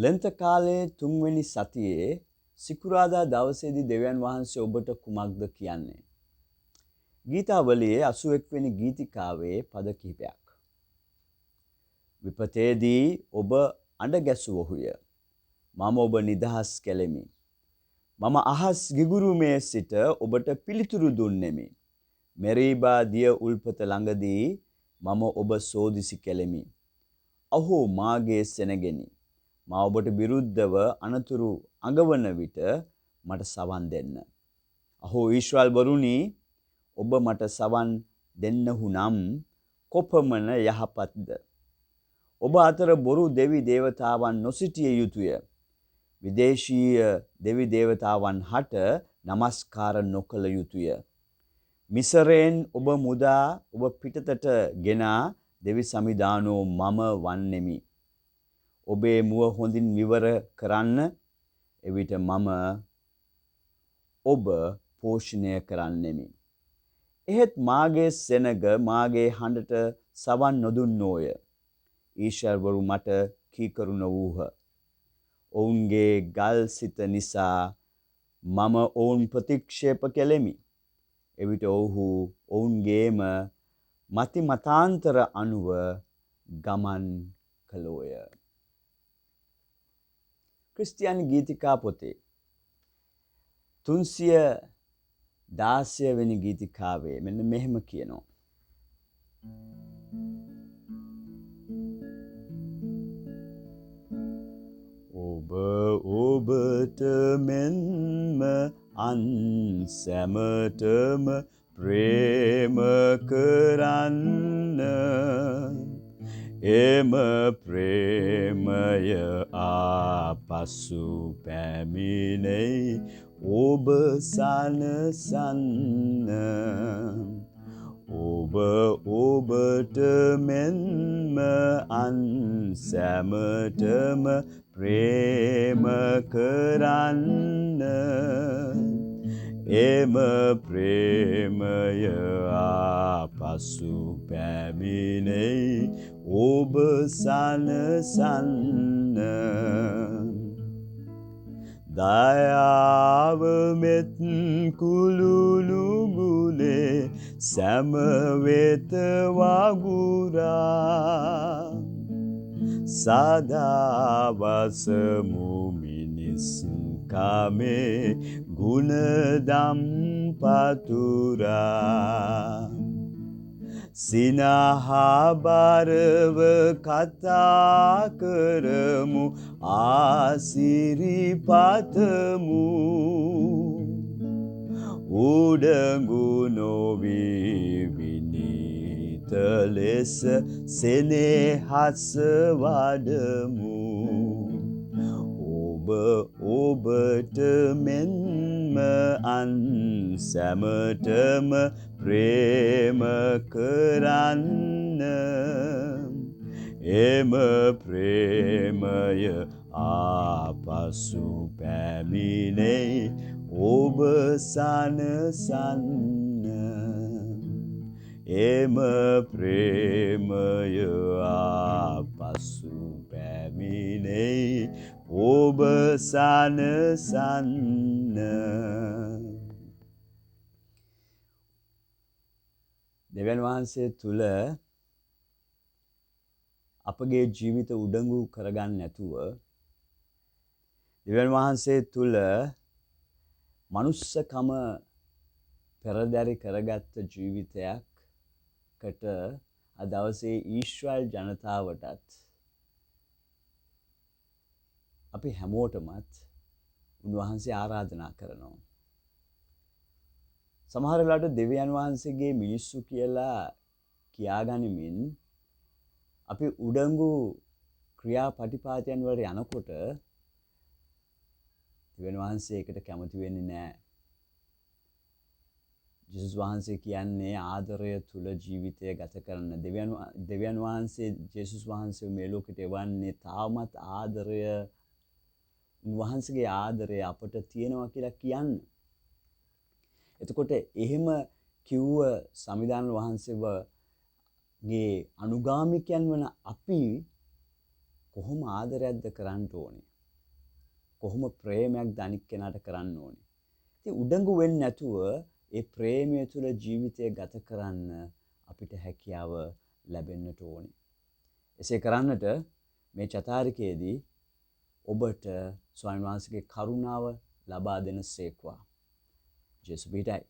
ලෙන්ත කාලයේ 3 වෙනි සතියේ සිකුරාදා දවසේදී දෙවියන් වහන්සේ ඔබට කුමක්ද කියන්නේ? ගීතාවලියේ 81 වෙනි ගීතිකාවේ පද කිහිපයක්. විපතේදී ඔබ අඬ ගැසුවහුය. මම ඔබ නිදහස් කෙලෙමි. මම අහස් ගිගුරුමේ සිට ඔබට පිළිතුරු දුන්නෙමි. මෙරීබා දිය උල්පත ළඟදී මම ඔබ සෝදිසි කෙලෙමි. අහෝ මාගේ සෙනගෙනි. මා ඔබට විරුද්ධව අනතුරු අඟවන විට මට සවන් දෙන්න. අහෝ ඊශ්‍රායල් වරුනි, ඔබ මට සවන් දෙන්නහු නම් කොපමණ යහපත්ද. ඔබ අතර බොරු දෙවි දේවතාවන් නොසිටිය යුතුය. විදේශීය දෙවි දේවතාවන් හට නමස්කාර නොකළ යුතුය. මිසරයෙන් ඔබ මුදා ඔබ පිටතට ගෙනා දෙවි සමිදානෝ මම වන්නෙමි. ඔබේ මුව හොඳින් විවර කරන්න, එවිට මම ඔබ පෝෂණය කරන්නෙමි. එහෙත් මාගේ සෙනග මාගේ හඬට සවන් නොදුන්නෝය. ඊශ්වරවරු මට කීකරු නොවූහ. ඔවුන්ගේ ගල් සිත නිසා මම ඔවුන් ප්‍රතික්ෂේප කෙලෙමි. එවිට ඔවුහු ඔවුන්ගේම මති මතාන්තර අනුව ගමන් කළෝය. ක්‍රිස්තියානි ගීතිකා පොතේ 316 වෙනි ගීතිකාවේ මෙන්න මෙහෙම කියනවා. ඔබ ඔබට මෙන්ම අන් සැමටම ප්‍රේම කරන්න. එම ප්‍රේමය ආපසු පැමිණෙයි ඔබ සනසන්න. ඔබ ඔබට මෙන්ම අන් සැමටම ප්‍රේම කරන්න. එම ප්‍රේමය ආපසු පැමිණෙයි ඔබ සනසන්න. දයාව මෙත් කුළුණු ගුලේ සැමවෙත වගුරා. සදාවසමු මිනිස් කමේ ගුණදම් පතුරා. සිනහබරව කතා කරමු ආසිරිපතමු. උඩඟු නොවී විනීත ලෙස සෙනෙහස වඩමු. ඔබ ඔබට මෙන්ම අන් සැමටම ප්‍රේම කරන්න. එම ප්‍රේමය ආපසු පැමිණෙයි ඔබ සනසන්න. එම ප්‍රේමය ආපසු පැමිණෙයි ඔබ සනසන්න. දෙවියන් වහන්සේ තුල අපගේ ජීවිත උඩඟු කරගන්න නැතුව, දෙවියන් වහන්සේ තුල මනුස්සකම පෙරදරි කරගත්ත ජීවිතයකට අද දවසේ ඊශ්‍රායල් ජනතාවටත් අපි හැමෝටමත් උන්වහන්සේ ආරාධනා කරනවා. සමහර වෙලාවට දෙවියන් වහන්සේගේ මිනිස්සු කියලා කියාගනිමින් අපි උඩඟු ක්‍රියාපටිපාතයන් වලට යනකොට දෙවියන් වහන්සේ ඒකට කැමති වෙන්නේ නැහැ. ජේසුස් වහන්සේ කියන්නේ ආදරය තුල ජීවිතය ගත කරන. දෙවියන් වහන්සේ ජේසුස් වහන්සේ මේ ලෝකෙට එවන්නේ තාමත් ආදරය, උන්වහන්සේගේ ආදරය අපට තියෙනවා කියලා කියන්න. එතකොට එහෙම කිව්ව සමිදාන වහන්සේවගේ අනුගාමිකයන් වන අපි කොහොම ආදරයක්ද කරන්න ඕනේ? කොහොම ප්‍රේමයක්ද අනික් කෙනාට කරන්න ඕනේ? ඉතින් උඩඟු වෙන්නේ නැතුව ඒ ප්‍රේමය තුළ ජීවිතය ගත කරන්න අපිට හැකියාව ලැබෙන්නට ඕනේ. එසේ කරන්නට මේ චතාරිකයේදී ඔබට ස්වාමීන් වහන්සේගේ කරුණාව ලබා දෙන සේක්වා. ජේසු පිටයි.